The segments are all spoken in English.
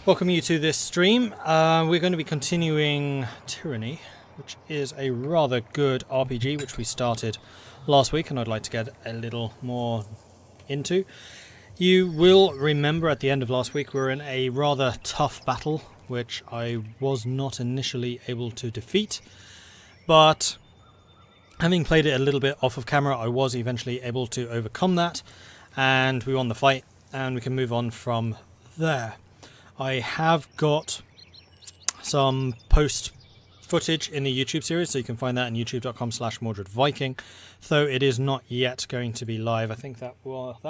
Welcome you to this stream. We're going to be continuing Tyranny, which is a rather good RPG which we started last week and I'd like to get a little more into. You will remember at the end of last week we were in a rather tough battle which I was not initially able to defeat, but having played it a little bit off of camera I was eventually able to overcome that and we won the fight and we can move on from there. I have got some post footage in the YouTube series, so you can find that on youtube.com/Mordred Viking, though it is not yet going to be live. I think that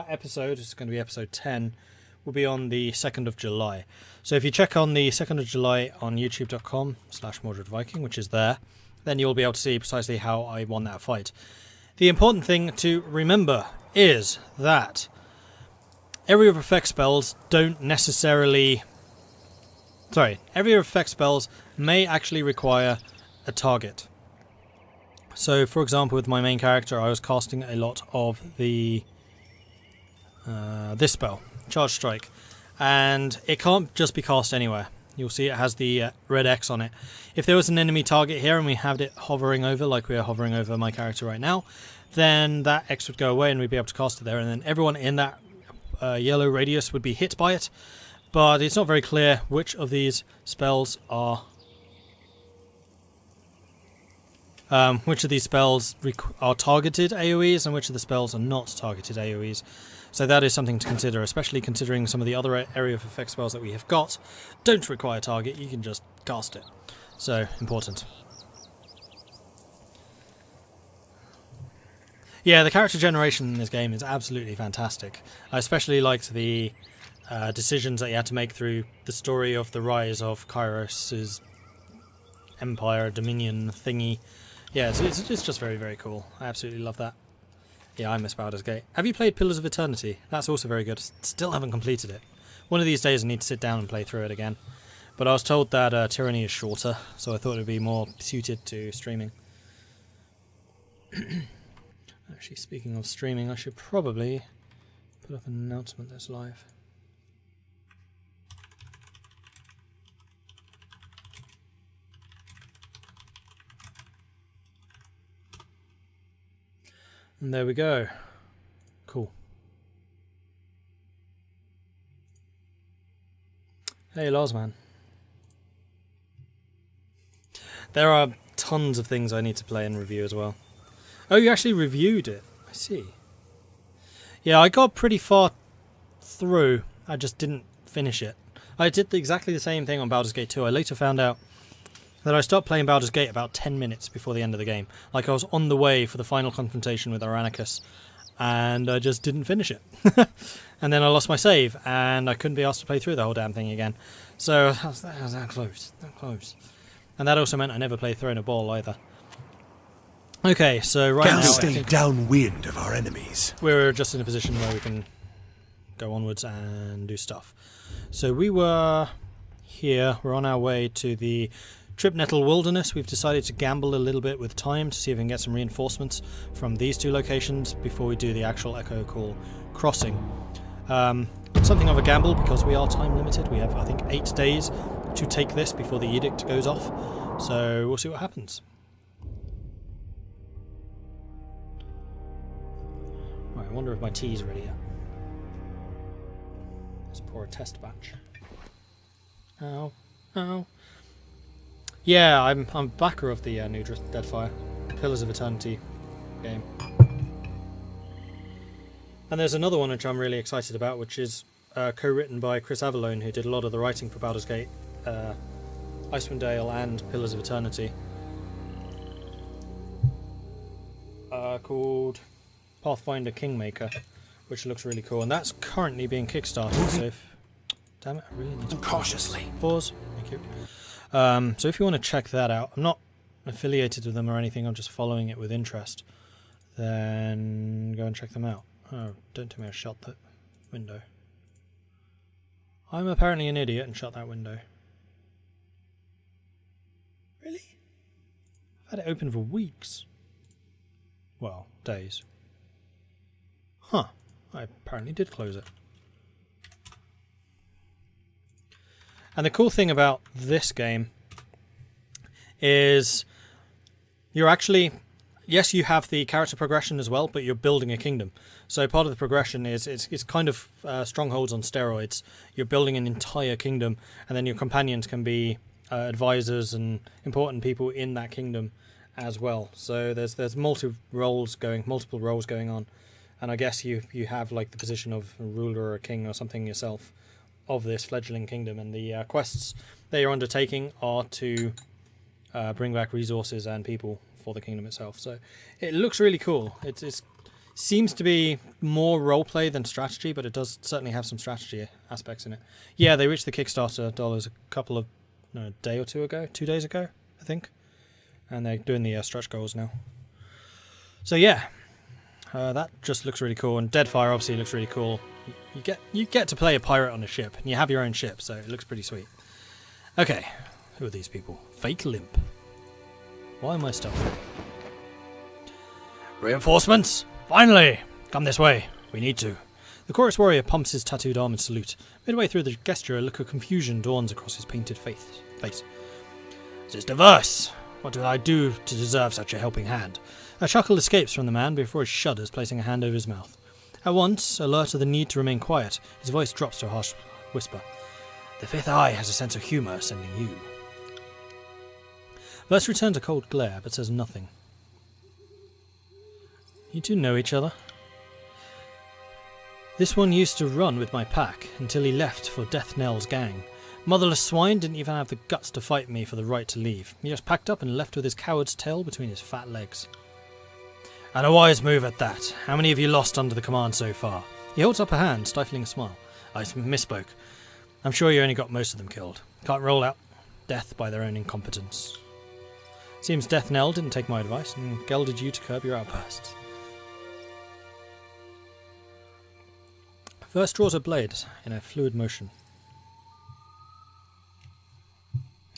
episode is going to be episode 10, will be on the 2nd of July. So if you check on the 2nd of July on youtube.com/Mordred Viking, which is there, then you'll be able to see precisely how I won that fight. The important thing to remember is that area of effect spells don't necessarily... area of effect spells may actually require a target. So, for example, with my main character, I was casting a lot of the this spell, Charge Strike, and it can't just be cast anywhere. You'll see it has the red X on it. If there was an enemy target here and we had it hovering over, like we are hovering over my character right now, then that X would go away and we'd be able to cast it there, and then everyone in that yellow radius would be hit by it. But it's not very clear which of these spells are targeted AoEs and which of the spells are not targeted AoEs. So that is something to consider, especially considering some of the other area of effect spells that we have got don't require target, you can just cast it. So, important. Yeah, the character generation in this game is absolutely fantastic. I especially liked the decisions that you had to make through the story of the rise of Kyros' empire, dominion thingy. Yeah, it's just very, very cool. I absolutely love that. Yeah, I miss Baldur's Gate. Have you played Pillars of Eternity? That's also very good. Still haven't completed it. One of these days I need to sit down and play through it again. But I was told that Tyranny is shorter, so I thought it would be more suited to streaming. Actually, speaking of streaming, I should probably put up an announcement that's live. And there we go. Cool. Hey, Lozman. There are tons of things I need to play and review as well. Oh, you actually reviewed it. I see. Yeah, I got pretty far through. I just didn't finish it. I did exactly the same thing on Baldur's Gate 2. I later found out that I stopped playing Baldur's Gate about 10 minutes before the end of the game. Like I was on the way for the final confrontation with Aranicus, and I just didn't finish it. And then I lost my save, and I couldn't be asked to play through the whole damn thing again. So that was that close. That close. And that also meant I never played Throne of Ball either. Okay, so right now... stay downwind of our enemies. We're just in a position where we can go onwards and do stuff. So we were here. We're on our way to the Tripnettle Wilderness. We've decided to gamble a little bit with time to see if we can get some reinforcements from these two locations before we do the actual Echo Call crossing. Something of a gamble because we are time limited. We have, I think, 8 days to take this before the edict goes off. So we'll see what happens. Right, I wonder if my tea is ready yet. Let's pour a test batch. Ow. Ow. Yeah, I'm a backer of the new Deadfire Pillars of Eternity game. And there's another one which I'm really excited about, which is co-written by Chris Avallone, who did a lot of the writing for Baldur's Gate, Icewind Dale and Pillars of Eternity. Called Pathfinder Kingmaker, which looks really cool. And that's currently being kickstarted, so if... Damn it, I really need to... Cautiously. Pause. Thank you. So if you want to check that out, I'm not affiliated with them or anything, I'm just following it with interest, then go and check them out. Oh, don't tell me I shut that window. I'm apparently an idiot and shut that window. Really? I've had it open for weeks. Well, days. Huh, I apparently did close it. And the cool thing about this game is you're actually, yes, you have the character progression as well, but you're building a kingdom. So part of the progression is it's kind of strongholds on steroids. You're building an entire kingdom, and then your companions can be advisors and important people in that kingdom as well. So there's multiple roles going on, and I guess you have like the position of a ruler or a king or something yourself of this fledgling kingdom, and the quests that you're undertaking are to bring back resources and people for the kingdom itself. So it looks really cool. It seems to be more roleplay than strategy, but it does certainly have some strategy aspects in it. Yeah, they reached the Kickstarter dollars a day or 2 days ago, I think, and they're doing the stretch goals now. So yeah, that just looks really cool, and Deadfire obviously looks really cool. You get to play a pirate on a ship, and you have your own ship, so it looks pretty sweet. Okay, who are these people? Fake Limp. Why am I stuck? Reinforcements! Finally! Come this way. We need to. The chorus warrior pumps his tattooed arm in salute. Midway through the gesture, a look of confusion dawns across his painted face. This is diverse. What did I do to deserve such a helping hand? A chuckle escapes from the man before he shudders, placing a hand over his mouth. At once, alert of the need to remain quiet, his voice drops to a harsh whisper. The fifth eye has a sense of humour, sending you. Verse returns a cold glare, but says nothing. You two know each other? This one used to run with my pack, until he left for Death Knell's gang. Motherless swine didn't even have the guts to fight me for the right to leave. He just packed up and left with his coward's tail between his fat legs. And a wise move at that. How many have you lost under the command so far? He holds up a hand, stifling a smile. I misspoke. I'm sure you only got most of them killed. Can't roll out death by their own incompetence. Seems Death Knell didn't take my advice and gelded you to curb your outbursts. First draws a blade in a fluid motion.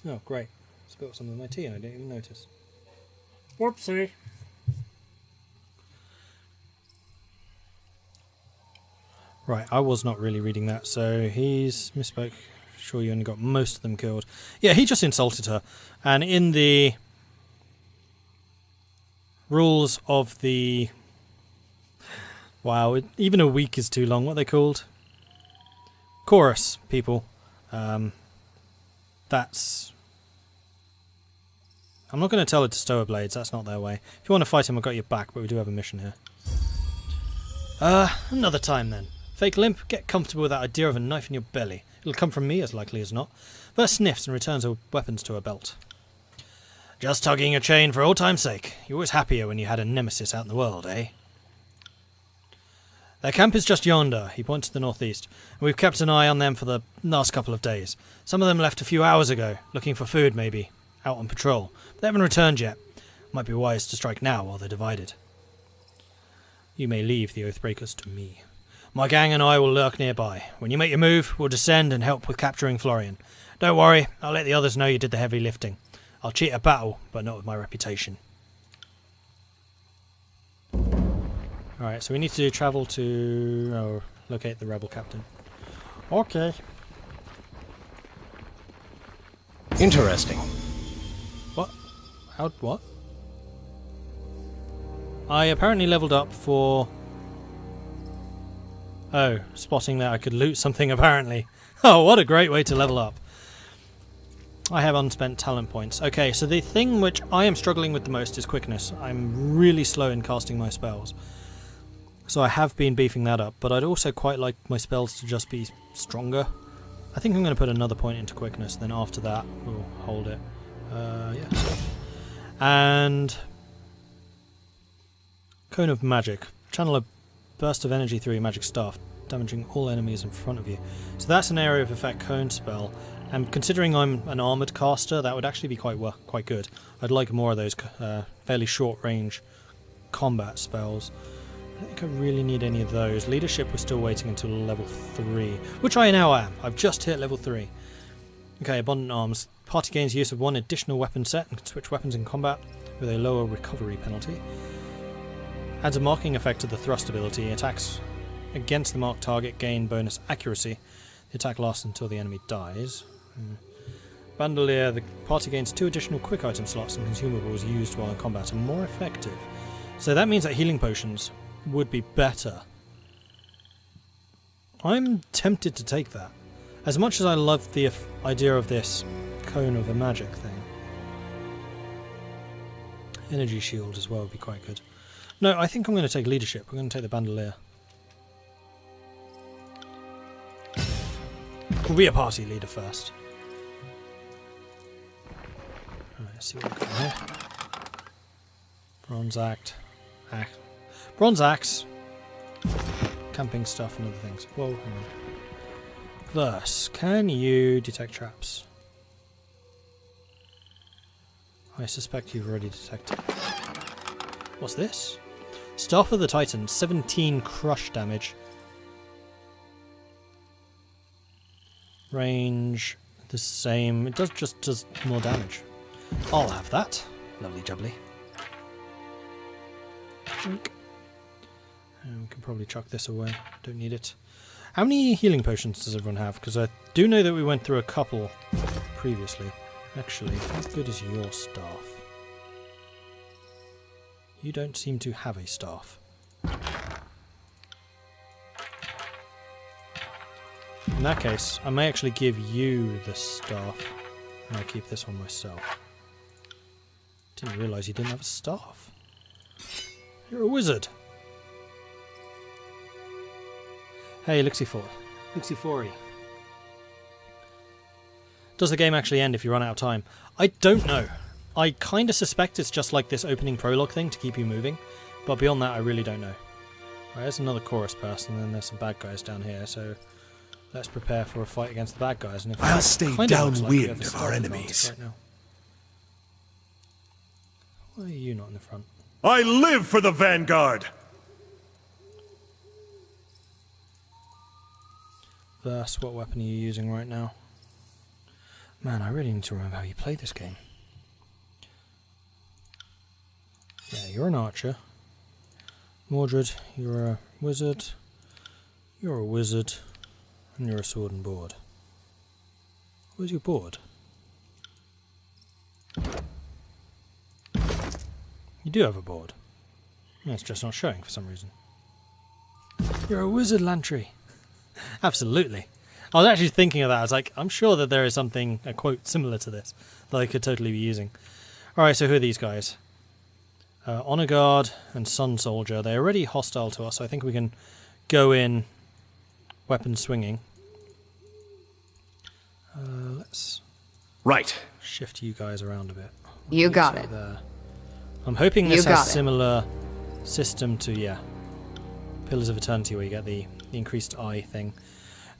Oh, great. Spilled some of my tea and I didn't even notice. Whoopsie. Right, I was not really reading that, so he's misspoke. Sure you only got most of them killed. Yeah, he just insulted her. And in the rules of the... Wow, even a week is too long. What are they called? Chorus, people. That's... I'm not going to tell her to stow her blades, that's not their way. If you want to fight him, I've got your back, but we do have a mission here. Another time then. Fake Limp, get comfortable with that idea of a knife in your belly. It'll come from me, as likely as not. Verse sniffs and returns her weapons to her belt. Just tugging your chain for old time's sake. You're always happier when you had a nemesis out in the world, eh? Their camp is just yonder, he points to the northeast, and we've kept an eye on them for the last couple of days. Some of them left a few hours ago, looking for food maybe, out on patrol, but they haven't returned yet. Might be wise to strike now while they're divided. You may leave the Oathbreakers to me. My gang and I will lurk nearby. When you make your move, we'll descend and help with capturing Florian. Don't worry, I'll let the others know you did the heavy lifting. I'll cheat a battle, but not with my reputation. Alright, so we need to travel to... locate the rebel captain. Okay. Interesting. What? What? I apparently leveled up for... Oh, spotting that I could loot something apparently. Oh, what a great way to level up. I have unspent talent points. Okay, so the thing which I am struggling with the most is quickness. I'm really slow in casting my spells. So I have been beefing that up, but I'd also quite like my spells to just be stronger. I think I'm going to put another point into quickness, then after that we'll hold it. Yeah. And... Cone of Magic. Channel a burst of energy through your magic staff, damaging all enemies in front of you. So that's an area of effect cone spell, and considering I'm an armoured caster, that would actually be quite good. I'd like more of those fairly short range combat spells. I don't think I really need any of those. Leadership we're still waiting until level 3, which I now am. I've just hit level 3. Okay, Abundant Arms. Party gains use of one additional weapon set and can switch weapons in combat with a lower recovery penalty. Adds a marking effect to the thrust ability. Attacks against the marked target gain bonus accuracy. The attack lasts until the enemy dies. Bandolier, the party gains 2 additional quick item slots and consumables used while in combat are more effective. So that means that healing potions would be better. I'm tempted to take that. As much as I love the idea of this cone of a magic thing. Energy shield as well would be quite good. No, I think I'm going to take leadership. We're going to take the bandolier. We'll be a party leader first. Alright, let's see what we've got here. Bronze axe. Camping stuff and other things. Whoa, hang on. Verse, can you detect traps? I suspect you've already detected. What's this? Staff of the Titan, 17 crush damage. Range the same. It just does more damage. I'll have that. Lovely jubbly. And we can probably chuck this away. Don't need it. How many healing potions does everyone have? Because I do know that we went through a couple previously. Actually, how good is your staff? You don't seem to have a staff. In that case, I may actually give you the staff, and I'll keep this one myself. Didn't realise you didn't have a staff. You're a wizard. Hey, Lixifori. Does the game actually end if you run out of time? I don't know. I kind of suspect it's just like this opening prologue thing to keep you moving, but beyond that I really don't know. Right, there's another chorus person, and then there's some bad guys down here, so let's prepare for a fight against the bad guys. And if I'll stay downwind of our enemies. Right now. Why are you not in the front? I live for the Vanguard! Verse, what weapon are you using right now? Man, I really need to remember how you play this game. Yeah, you're an archer. Mordred, you're a wizard. You're a wizard. And you're a sword and board. Where's your board? You do have a board. It's just not showing for some reason. You're a wizard, Lantry. Absolutely. I was actually thinking of that. I was like, I'm sure that there is something, a quote similar to this, that I could totally be using. Alright, so who are these guys? Honor Guard and Sun Soldier. They're already hostile to us, so I think we can go in weapon swinging. Let's shift you guys around a bit. You got it. There. I'm hoping this has a similar system to, Pillars of Eternity, where you get the increased eye thing.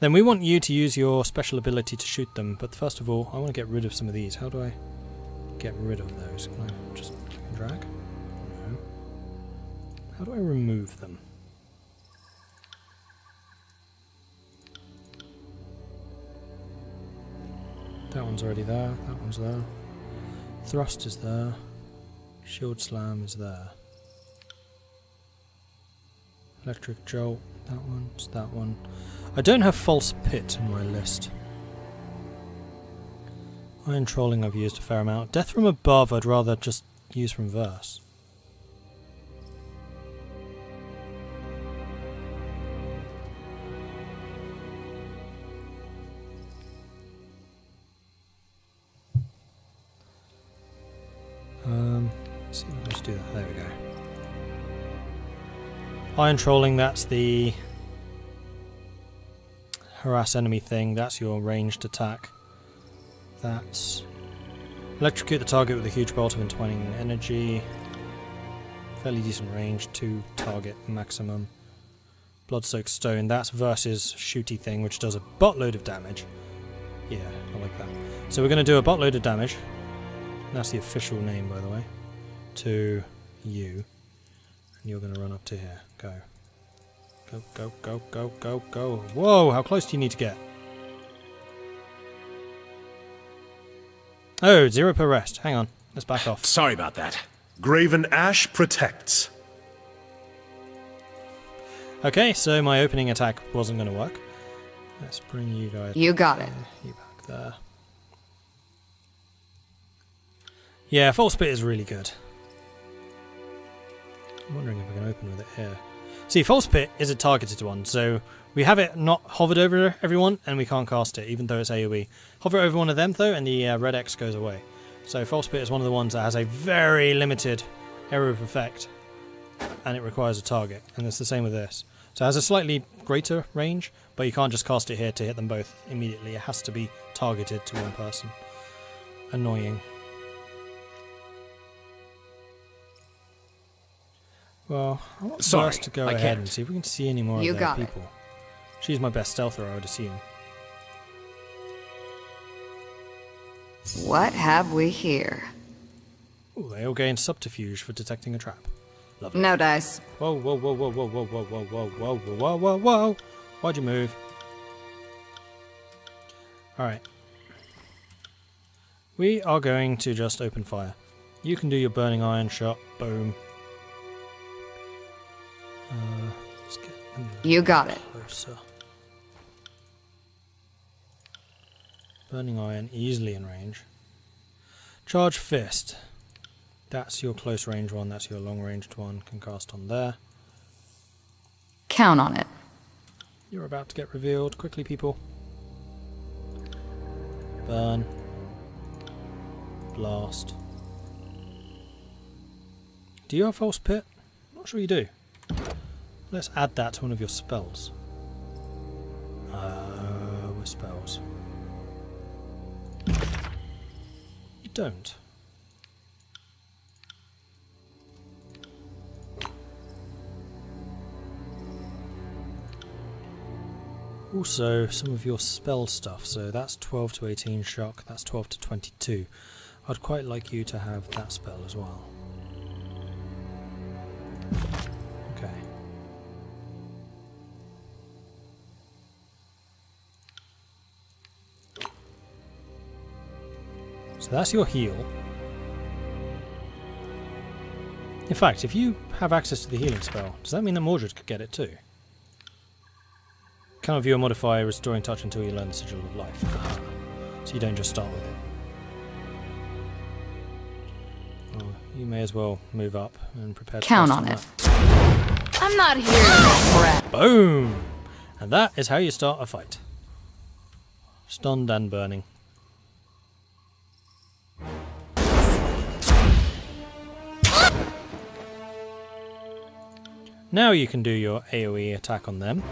Then we want you to use your special ability to shoot them, but first of all, I want to get rid of some of these. How do I get rid of those? Can I just click and drag? No. How do I remove them? That one's already there, that one's there. Thrust is there. Shield Slam is there. Electric Jolt, that one's that one. I don't have False Pit in my list. Iron Trolling I've used a fair amount. Death from Above I'd rather just use from Verse. Let's see, let's do that. There we go. Iron Trolling, that's the harass enemy thing. That's your ranged attack. That's electrocute the target with a huge bolt of entwining energy. Fairly decent range, 2 target maximum. Blood-soaked stone, that's versus shooty thing, which does a buttload of damage. Yeah, I like that. So we're going to do a buttload of damage. That's the official name, by the way. To you. And you're going to run up to here. Go. Go, go, go, go, go, go. Whoa, how close do you need to get? Oh, 0 per rest. Hang on. Let's back off. Sorry about that. Graven Ash protects. Okay, so my opening attack wasn't going to work. Let's bring you guys. You got it. You back there. Yeah, False Pit is really good. I'm wondering if I can open with it here. See, False Pit is a targeted one, so we have it not hovered over everyone, and we can't cast it, even though it's AoE. Hover over one of them, though, and the red X goes away. So False Pit is one of the ones that has a very limited area of effect, and it requires a target, and it's the same with this. So it has a slightly greater range, but you can't just cast it here to hit them both immediately. It has to be targeted to one person. Annoying. Well, I want Burst to go ahead and see if we can see any more of their people. She's my best stealther, I would assume. What have we here? Ooh, they all gain subterfuge for detecting a trap. Lovely. No dice. Whoa, whoa, whoa, whoa, whoa, whoa, whoa, whoa, whoa, whoa, whoa, whoa, whoa. Why'd you move? Alright. We are going to just open fire. You can do your burning iron shot. Boom. Let's get you got it. Closer. Burning iron, easily in range. Charge fist. That's your close range one, that's your long ranged one. Can cast on there. Count on it. You're about to get revealed. Quickly, people. Burn. Blast. Do you have False Pit? Not sure you do. Let's add that to one of your spells. With spells. You don't. Also, some of your spell stuff, so that's 12 to 18 shock, that's 12 to 22. I'd quite like you to have that spell as well. Okay. So that's your heal. In fact, if you have access to the healing spell, does that mean that Mordred could get it too? Cannot view a modifier restoring touch until you learn the Sigil of Life. So you don't just start with it. Well, you may as well move up and prepare to count on it. I'm not here for crap. Boom! And that is how you start a fight. Stunned and burning. Now you can do your AoE attack on them.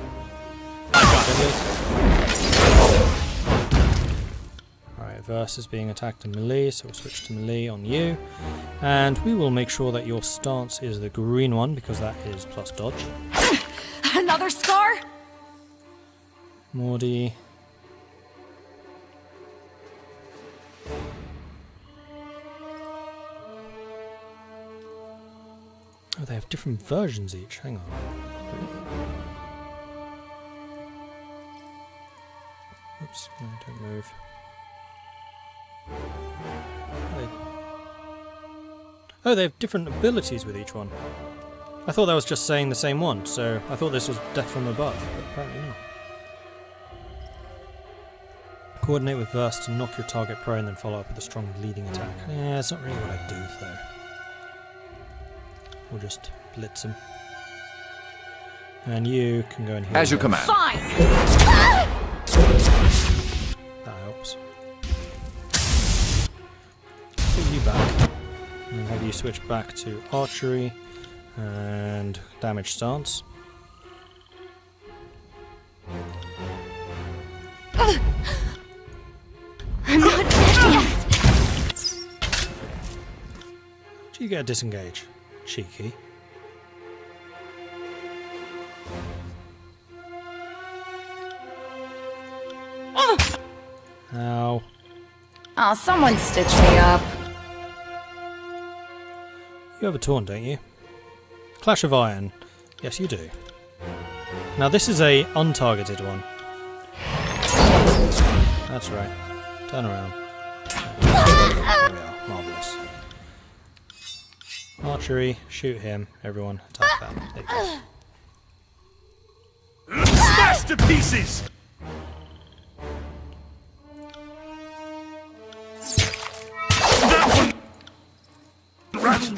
Alright, Verse is being attacked in melee, so we'll switch to melee on you. And we will make sure that your stance is the green one, because that is plus dodge. Another scar? Mordy. Oh, they have different versions each. Hang on. Oops, no, don't move. Oh, they have different abilities with each one. I thought that was just saying the same one, so I thought this was death from above, but apparently not. Coordinate with Verse to knock your target prone, then follow up with a strong bleeding attack. Yeah, that's not really what I do, though. We'll just blitz him. And you can go and heal. As you command. Fine! That helps. Put you back. And have you switch back to archery and damage stance. I'm not dead yet! Do you get a disengage? Cheeky. Ow. Oh, someone stitch me up. You have a taunt, don't you? Clash of Iron. Yes, you do. Now this is a untargeted one. That's right. Turn around. There we are. Marvellous. Archery. Shoot him. Everyone. Attack that. There you go. Smash to pieces!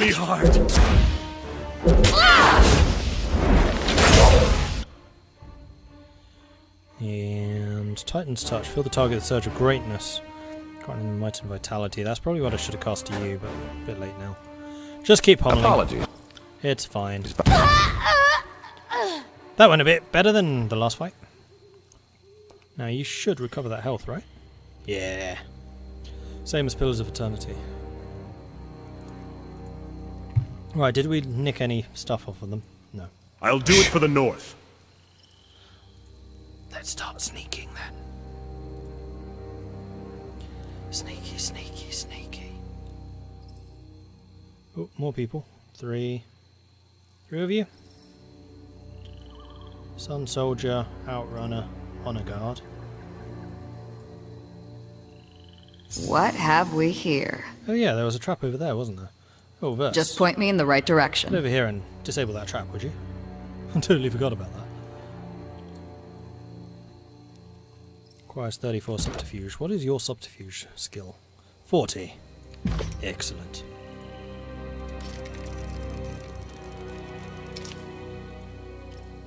me hard. And Titan's Touch. Fill the target with a surge of greatness. Granting might and vitality. That's probably what I should have cast to you, but a bit late now. Just keep pummeling. Apologies. It's fine. That went a bit better than the last fight. Now you should recover that health, right? Yeah. Same as Pillars of Eternity. Right, did we nick any stuff off of them? No. I'll do it for the north. Let's start sneaking then. Sneaky, sneaky, sneaky. Oh, more people. Three of you. Sun Soldier, Outrunner, Honor Guard. What have we here? Oh yeah, there was a trap over there, wasn't there? Oh, verse. Just point me in the right Get direction. over here and disable that trap, would you? I totally forgot about that. Requires 34 subterfuge. What is your subterfuge skill? 40. Excellent.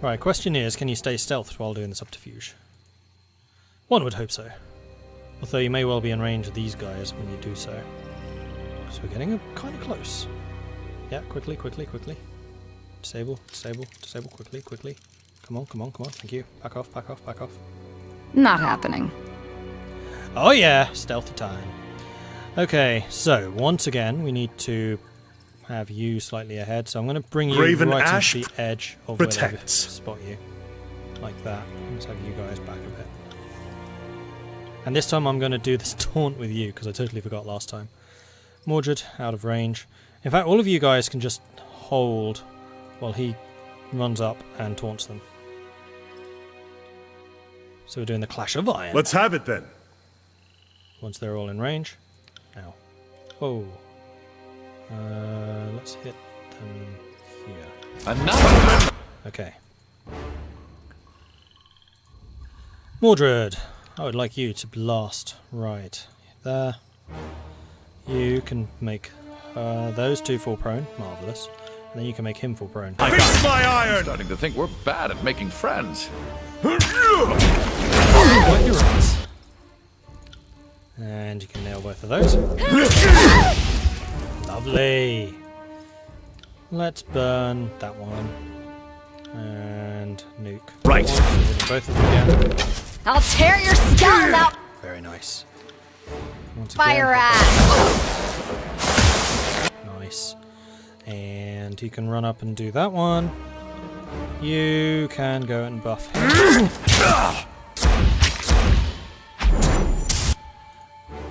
Right, question is, can you stay stealthed while doing the subterfuge? One would hope so. Although you may well be in range of these guys when you do so. So we're getting kind of close. Yeah, quickly, quickly, quickly. Disable, disable, disable, quickly, quickly. Come on, come on, come on. Thank you. Back off, back off, back off. Not happening. Oh yeah, stealthy time. Okay, so once again we need to have you slightly ahead. So I'm going to bring you Graven right Ash into the edge of where they protects. spot you. Like that. Let's have you guys back a bit. And this time I'm going to do this taunt with you, because I totally forgot last time. Mordred, out of range. In fact, all of you guys can just hold while he runs up and taunts them. So we're doing the Clash of Iron. Let's have it then. Once they're all in range. Now. Whoa. Let's hit them here. Another. Okay. Mordred, I would like you to blast right there. You can make those two fall prone. Marvellous. And then you can make him fall prone. Fix my iron! Starting to think we're bad at making friends. Quite your right. And you can nail both of those. Lovely. Let's burn that one. And nuke. Right. So hit both of them again. I'll tear your skeleton out! Very nice. Once Fire again, ass! nice. And you can run up and do that one. You can go and buff him.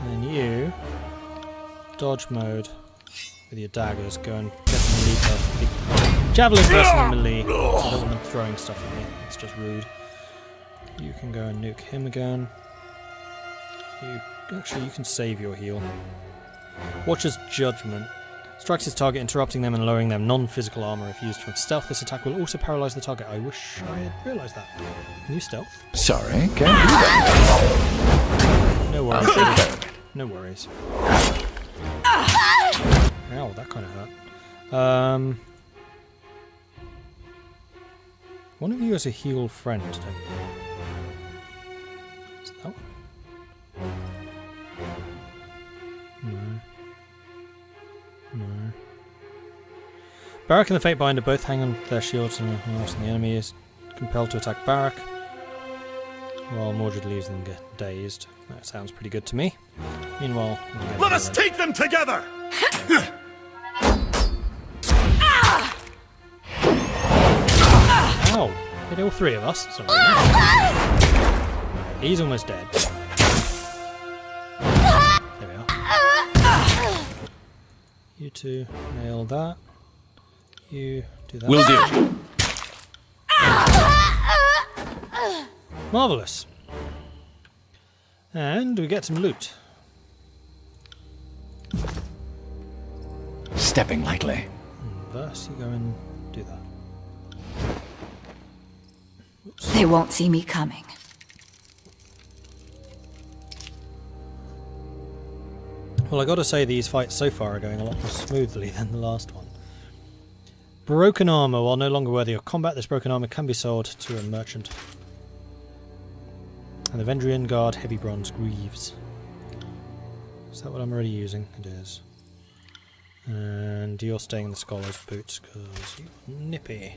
And you, dodge mode with your daggers, go and get the melee. Javelin versus the melee. I don't want them throwing stuff at me. It's just rude. You can go and nuke him again. Actually, you can save your heal. Watcher's Judgment. Strikes his target, interrupting them and lowering them. Non-physical armor if used from stealth. This attack will also paralyze the target. I wish I had realized that. Can you stealth? Sorry, can't do that. No worries. No worries. Ow, that kind of hurt. One of you has a heal friend, don't you? Is that one? No. Barak and the Fatebinder both hang on their shields and the enemy is compelled to attack Barak, while Mordred leaves them dazed. That sounds pretty good to me. Meanwhile, Let us take them together! Ow! Hit all three of us. Sorry. He's almost dead. There we are. You two nail that. You do that. Will do. Marvellous. And we get some loot. Stepping lightly. Verse, you go and do that. Oops. They won't see me coming. Well, I gotta say these fights so far are going a lot more smoothly than the last one. Broken armor. While no longer worthy of combat, this broken armor can be sold to a merchant. And the Vendrian Guard heavy bronze greaves. Is that what I'm already using? It is. And you're staying in the Scholar's Boots because you're nippy.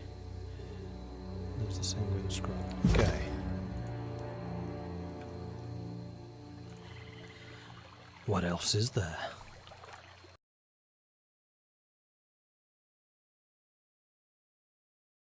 There's the Sanguine Scroll. Okay. What else is there?